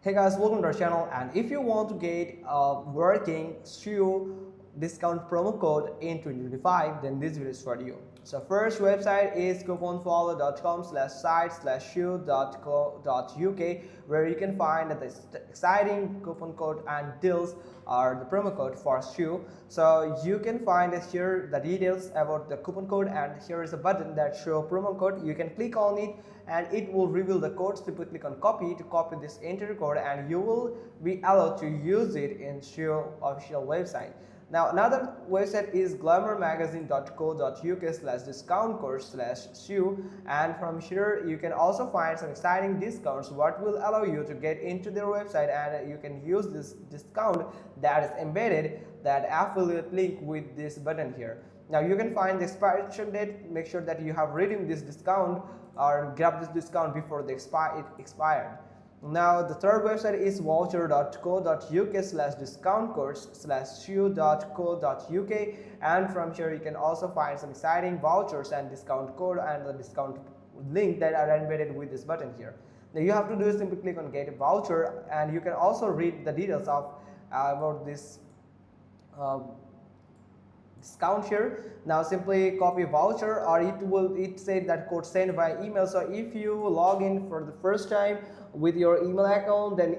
Hey guys, welcome to our channel, and if you want to get a working Schuh discount promo code in 2025, then this video is for you. So first website is couponfollow.com/site/schuh.co.uk, where you can find the exciting coupon code and deals are the promo code for Schuh. So you can find here the details about the coupon code, and here is a button that show promo code. You can click on it and it will reveal the code. Simply click on copy to copy this entry code and you will be allowed to use it in Schuh official website. Now another website is glamourmagazine.co.uk/discount code/Schuh, and from here you can also find some exciting discounts what will allow you to get into their website, and you can use this discount that is embedded, that affiliate link with this button here. Now you can find the expiration date. Make sure that you have redeemed this discount or grab this discount before it expired. Now the third website is voucher.co.uk/discount code/schuh.co.uk, and from here you can also find some exciting vouchers and discount code and the discount link that are embedded with this button here. Now you have to do is simply click on get a voucher, and you can also read the details of about this discount here. Now simply copy voucher, or it said that code sent by email. So if you log in for the first time with your email account, then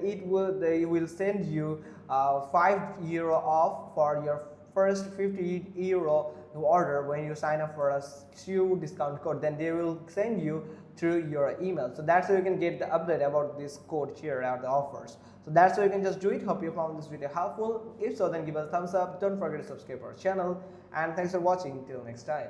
they will send you €5 off for your first €50 order when you sign up for a Schuh discount code. Then they will send you through your email. So that's how you can get the update about this code here or the offers. So that's how you can just do it. Hope you found this video helpful. If so, then give us a thumbs up. Don't forget to subscribe our channel, and thanks for watching. Till next time.